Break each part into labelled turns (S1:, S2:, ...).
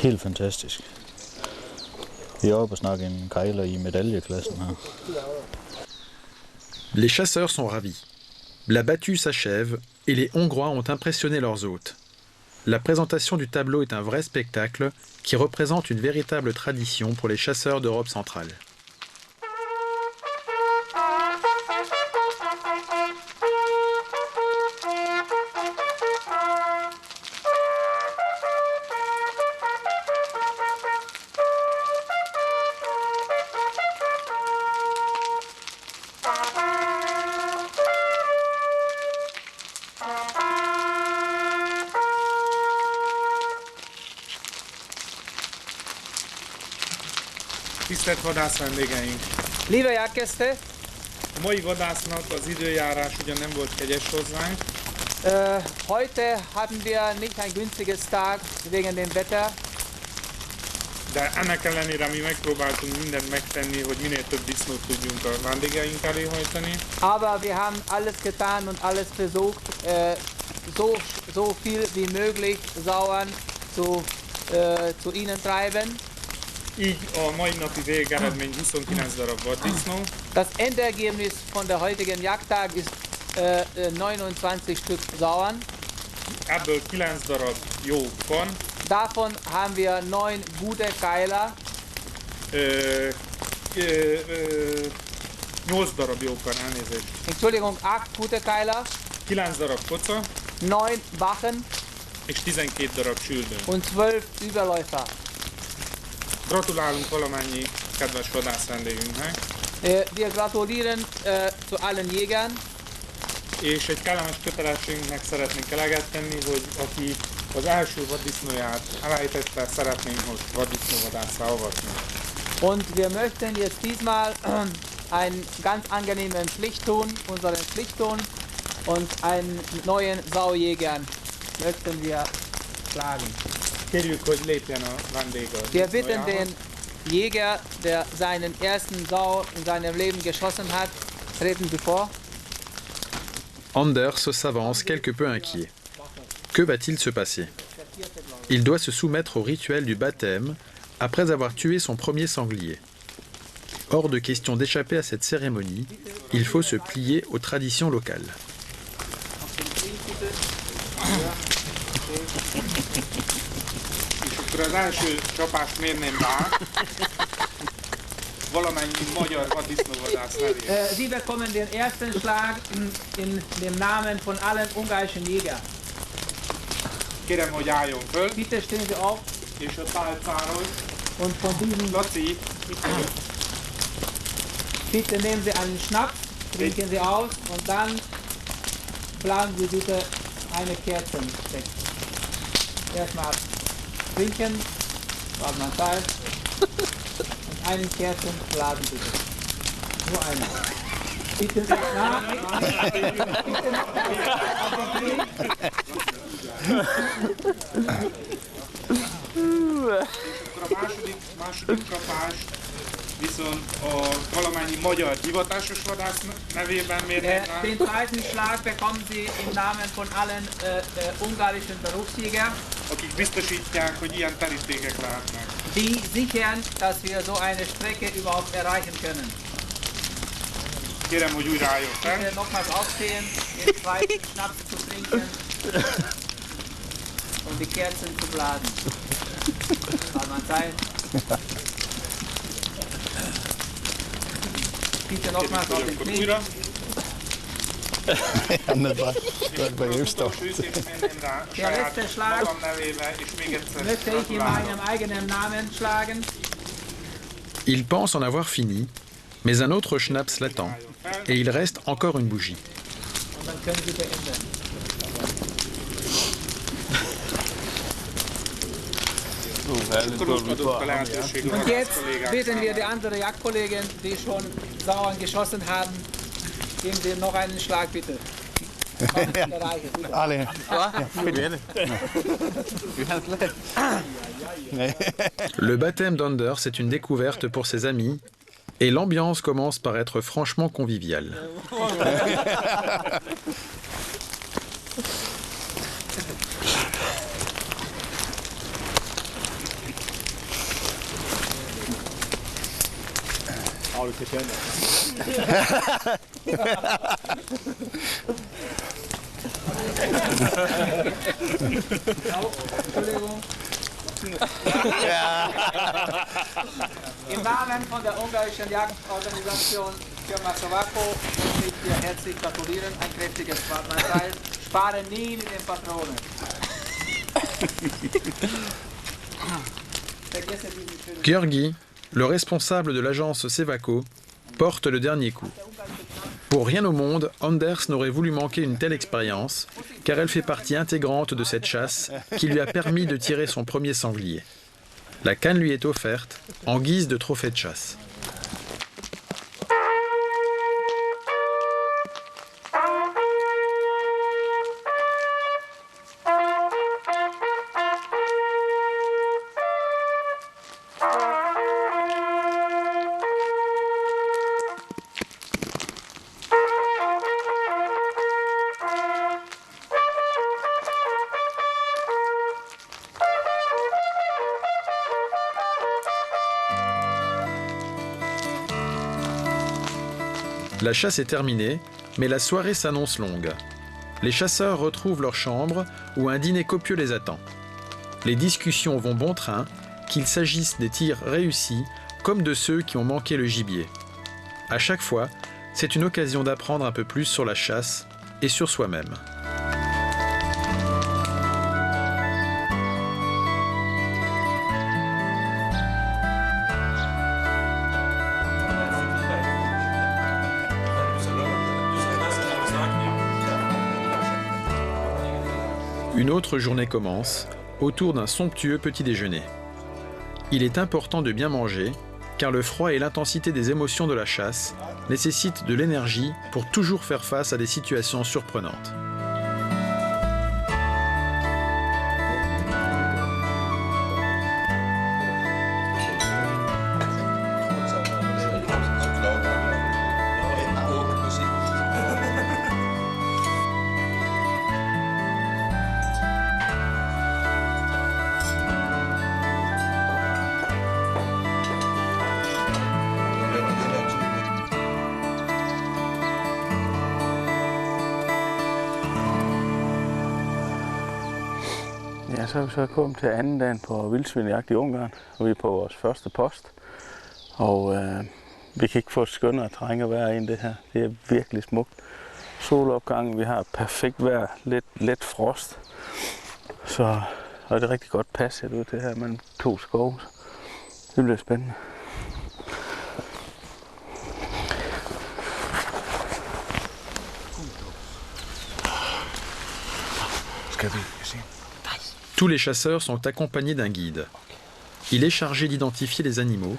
S1: Helt fantastisk. Vi er oppe og snakke en kejler i medaljeklassen her.
S2: Les chasseurs sont ravis. La battue s'achève et les Hongrois ont impressionné leurs hôtes. La présentation du tableau est un vrai spectacle qui représente une véritable tradition pour les chasseurs d'Europe centrale.
S3: Tisztelt vadászvendégeink!
S4: Liebe Jagdgäste,
S3: A mai vadásznak az időjárás ugyan nem volt kegyes hozzánk,
S4: heute hatten wir nicht ein günstiges Tag wegen dem Wetter,
S3: de ennek ellenére mi megpróbáltunk mindent megtenni, hogy minél több disznót tudjunk a vendégeink elé hajtani.
S4: aber wir haben alles getan und alles versucht, so viel wie möglich Sauern zu ihnen treiben.
S3: Így a mai napi végeredmény 29 darab vaddisznó,
S4: Das Endergebnis von der heutigen Jagdtag ist 29 Stück Sauern.
S3: ebből 9 darab jó van,
S4: Davon haben wir 9 gute Keiler,
S3: 8 darab jókan, elnézést,
S4: Entschuldigung, 8 gute Keiler,
S3: 9 darab koca
S4: 9 Wachen
S3: és 12 darab süldő.
S4: und 12 Überläufer.
S3: Gratulálunk valamennyi kedves vadászvendégünknek,
S4: Wir gratulieren zu allen Jägern.
S3: és egy kellemes kötelességünknek szeretnénk eleget tenni, hogy aki az első vaddisznóját elejtette, szeretnénk most vaddisznóvadásszá avatni.
S4: Und wir möchten jetzt diesmal einen ganz angenehmen Pflicht tun, unseren Pflicht tun und einen neuen Saujägern möchten wir schlagen.
S3: Kérjük, hogy lépjen a vendég a
S4: Wir bitten
S3: disznójához.
S4: den Jäger, der seinen ersten Sau in seinem Leben geschossen hat, treten Sie vor.
S2: Anders s'avance quelque peu inquiet. Que va-t-il se passer? Il doit se soumettre au rituel du baptême après avoir tué son premier sanglier. Hors de question d'échapper à cette cérémonie, il faut se plier aux traditions locales.
S3: És akkor az első csapást mérném rá, valamennyi magyar vaddisznóvadász nevében.
S4: Sie bekommen den ersten Schlag in dem Namen von allen ungarischen Jägern.
S3: Kérem, hogy álljon föl,
S4: Bitte stehen Sie auf
S3: és a tálcáról,
S4: und von diesem
S3: Laci,
S4: Bitte nehmen Sie einen Schnaps, trinken Sie aus und dann blasen Sie bitte eine Kerze weg. Erstmal trinken, was man Zeit, und einen Kerzen blasen bitte. Nur eine. Bitte nicht nach. Bitte
S3: akkor a második csapás viszont a valamennyi magyar hivatásos vadász nevében mérném rá.
S4: Den zweiten Schlag bekommen Sie im Namen von allen ungarischen Berufsjäger,
S3: Akik biztosítják, hogy ilyen terítékek lehetnek.
S4: die sichern, dass wir so eine Strecke überhaupt erreichen können.
S3: Kérem, hogy újra álljon fel.
S4: Bitte nochmals aufstehen, den zweiten Schnaps zu trinken und die Kerzen zu blasen. War man Zeit? Bitte nochmals auf den
S3: Akkor
S4: Knie.
S3: újra.
S1: Det var just då.
S3: Őszintén mérném rá saját
S4: letzte Schlag.
S3: magam nevébe, és még egyszer
S4: Möchte ich in
S3: gratulálok.
S4: meinem eigenen Namen schlagen.
S2: Il pense en avoir fini, mais un autre schnaps l'attend, et il reste encore une bougie.
S4: Und dann können Sie beenden.
S3: Akkor most adott a lehetőség a
S4: Und jetzt
S3: kollégák
S4: bitten wir die
S3: számára.
S4: anderen Jagdkollegen, die schon Sauern geschossen haben, geben Sie noch einen Schlag bitte.
S1: Allez.
S2: Le baptême d'Ander, c'est une découverte pour ses amis, et l'ambiance commence par être franchement conviviale.
S5: Har du till tennis?
S4: Entschuldigung. Im Namen von der ungarischen Jagdorganisation Firma Sovako möchte ich dir herzlich gratulieren. Ein kräftiges Partnerteil. Spare nie mit den Patronen.
S2: György, le responsable de l'agence Sevaco, porte le dernier coup. Pour rien au monde, Anders n'aurait voulu manquer une telle expérience, car elle fait partie intégrante de cette chasse qui lui a permis de tirer son premier sanglier. La canne lui est offerte en guise de trophée de chasse. La chasse est terminée, mais la soirée s'annonce longue. Les chasseurs retrouvent leur chambre où un dîner copieux les attend. Les discussions vont bon train, qu'il s'agisse des tirs réussis comme de ceux qui ont manqué le gibier. À chaque fois, c'est une occasion d'apprendre un peu plus sur la chasse et sur soi-même. Une autre journée commence, autour d'un somptueux petit déjeuner. Il est important de bien manger, car le froid et l'intensité des émotions de la chasse nécessitent de l'énergie pour toujours faire face à des situations surprenantes.
S6: Ja, så er vi så kommet til anden dagen på vildsvinejagt i Ungarn, og vi er på vores første post. Og vi kan ikke få et skønnere terræn at være i end det her. Det er virkelig smukt. Solopgangen, vi har perfekt vejr, let frost. Så og det er rigtig godt passet ud det her mellem to skove. Det bliver spændende.
S2: Tous les chasseurs sont accompagnés d'un guide. Il est chargé d'identifier les animaux,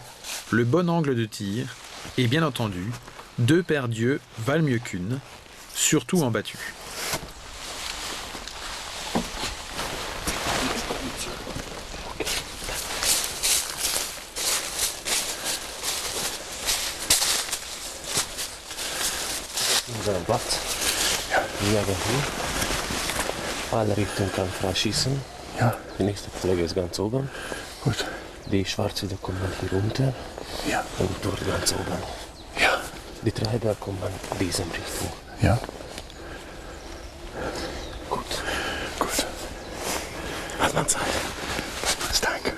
S2: le bon angle de tir et bien entendu, 2 paires d'yeux valent mieux qu'une, surtout en battu.
S7: Alle Richtungen kann frei schießen.
S6: Ja.
S7: Die nächste Pflege ist ganz oben.
S6: Gut.
S7: Die schwarze, da kommt man hier runter.
S6: Ja.
S7: Und dort ganz oben.
S6: Ja.
S7: Die Treiber kommen in diese Richtung.
S6: Ja.
S7: Gut.
S6: Gut. Hat man Zeit. Danke.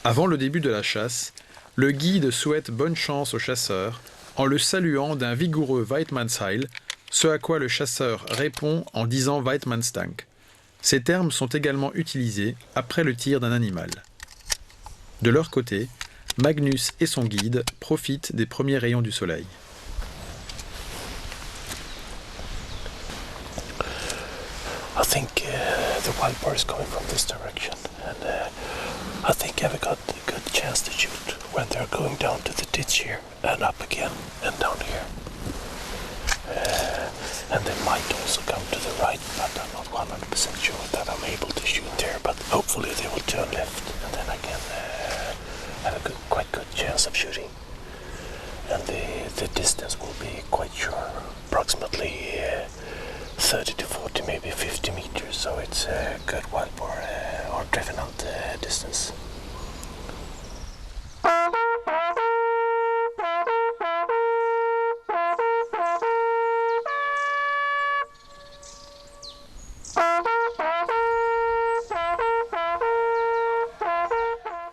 S2: Avant le début de la chasse, le guide souhaite bonne chance au chasseur en le saluant d'un vigoureux Weidmannsheil, ce à quoi le chasseur répond en disant Weidmannstank. Ces termes sont également utilisés après le tir d'un animal. De leur côté, Magnus et son guide profitent des premiers rayons du soleil.
S7: I think the wild boar is coming from this direction, and I think I've got a good chance to shoot when they're going down to the ditch here and up again and down here. And they might also come to the right, but I'm not 100% sure that I'm able to shoot there. But hopefully they will turn left, and then I can have a quite good chance of shooting. And the distance will be quite sure, approximately 30 to 40, maybe 50 meters. So it's a good wild boar or driven out distance.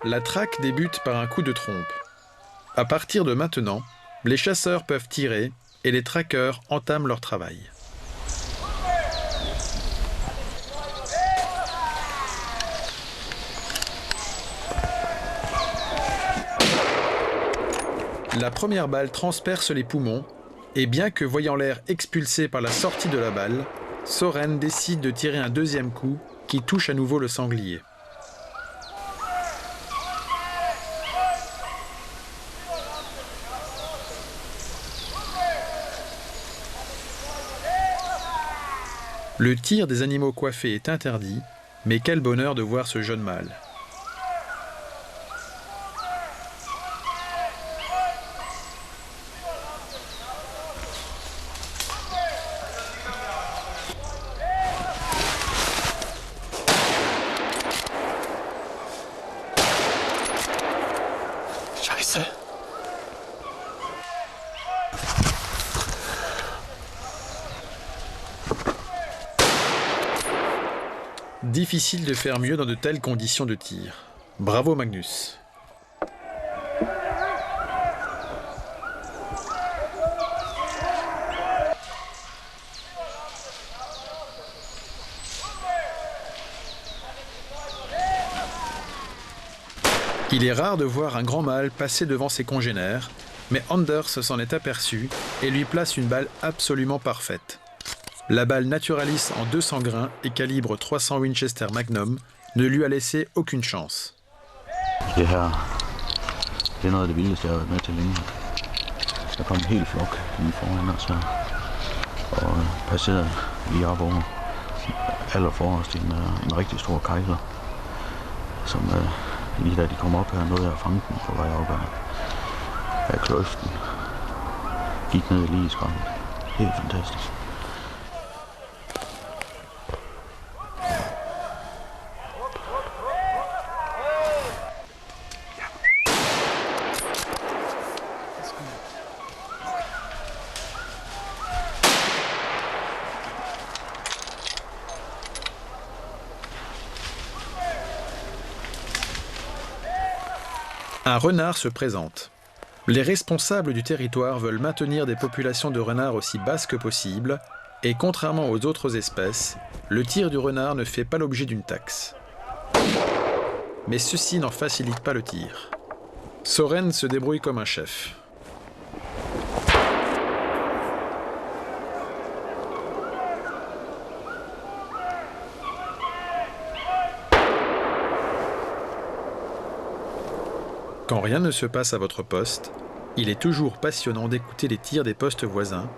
S2: la traque débute par un coup de trompe. À partir de maintenant, les chasseurs peuvent tirer et les traqueurs entament leur travail. La première balle transperce les poumons et bien que voyant l'air expulsé par la sortie de la balle, Soren décide de tirer un deuxième coup qui touche à nouveau le sanglier. Le tir des animaux coiffés est interdit, mais quel bonheur de voir ce jeune mâle.
S7: Scheiße.
S2: Difficile de faire mieux dans de telles conditions de tir. Bravo Magnus. Il est rare de voir un grand mâle passer devant ses congénères, mais Anders s'en est aperçu et lui place une balle absolument parfaite. La balle Naturalis en 200 grains et calibre 300 Winchester Magnum ne lui a laissé aucune chance.
S1: Det her, det er noget af det vildeste, jeg har været med til længe. Der kom en hel flok lige foran os her, og passerede lige op over allerforrest en rigtig stor kejler, som lige da de kom op her, nåede jeg at fange den på vej op af kløften. Gik ned lige i skræmmen. Helt fantastisk.
S2: Un renard se présente. Les responsables du territoire veulent maintenir des populations de renards aussi basses que possible et contrairement aux autres espèces, le tir du renard ne fait pas l'objet d'une taxe. Mais ceci n'en facilite pas le tir. Soren se débrouille comme un chef. Quand rien ne se passe à votre poste, il est toujours passionnant d'écouter les tirs des postes voisins,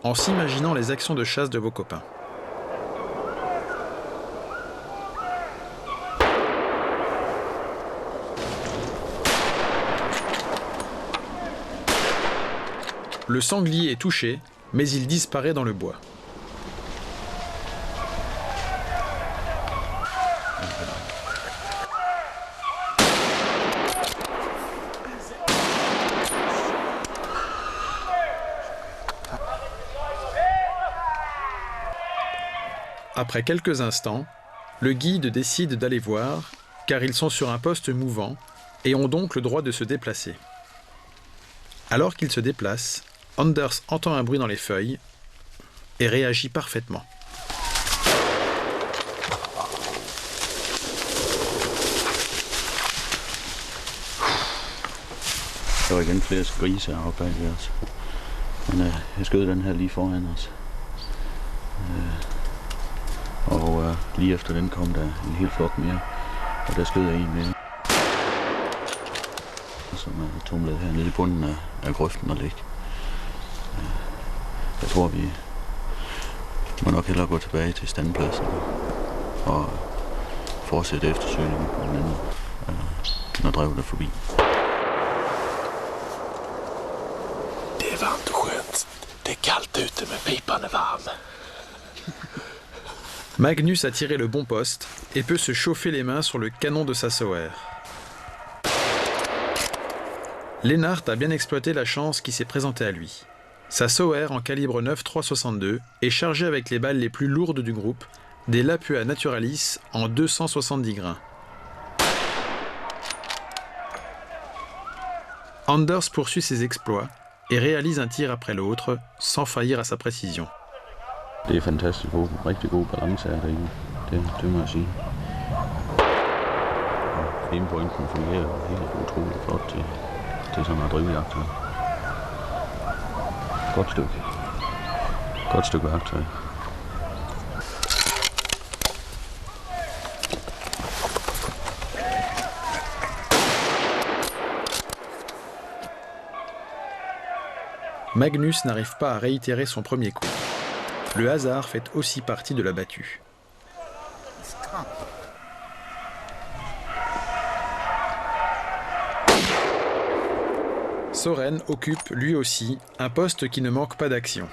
S2: en s'imaginant les actions de chasse de vos copains. Le sanglier est touché, mais il disparaît dans le bois. Après quelques instants, le guide décide d'aller voir, car ils sont sur un poste mouvant et ont donc le droit de se déplacer. Alors qu'ils se déplacent, Anders entend un bruit dans les feuilles et réagit parfaitement.
S1: Der var igen flere grise heroppe bagved os. Men jeg skød den her lige foran os. Og lige efter den kom der en hel flok mere. Og der skød jeg en mere. Som tumlede her nede i bunden af grøften og ligge. Jeg tror vi må nok hellere gå tilbage til standpladsen og fortsætte eftersøgningen på den anden, når drevet er forbi.
S7: Det är varmt och skönt. Det är kallt ute men pipan är varm.
S2: Magnus a tiré le bon poste et peut se chauffer les mains sur le canon de sa Sauer. Lennart a bien exploité la chance qui s'est présentée à lui. Sa Sauer en calibre 9.362 est chargée avec les balles les plus lourdes du groupe, des Lapua Naturalis en 270 grains. Anders poursuit ses exploits et réalise un tir après l'autre, sans faillir à sa précision.
S1: Det er fantastisk god, rigtig god balance af derinde. Det må jeg sige. Og aimpointen fungerer helt utroligt flot til sådan en drivjagt. Godt stykke værktøj.
S2: Magnus n'arrive pas à réitérer son premier coup. Le hasard fait aussi partie de la battue. Soren occupe lui aussi un poste qui ne manque pas d'action.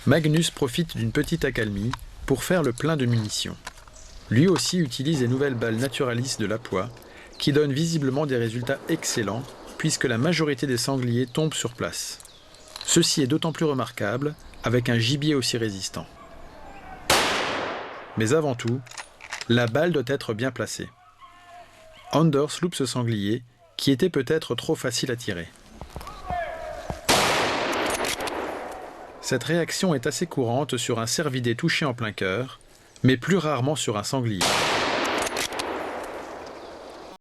S2: Magnus profite d'une petite accalmie pour faire le plein de munitions. Lui aussi utilise les nouvelles balles Naturalis de Lapua, qui donnent visiblement des résultats excellents, puisque la majorité des sangliers tombent sur place. Ceci est d'autant plus remarquable avec un gibier aussi résistant. Mais avant tout, la balle doit être bien placée. Anders loupe ce sanglier, qui était peut-être trop facile à tirer. Cette réaction est assez courante sur un cervidé touché en plein cœur, mais plus rarement sur un sanglier.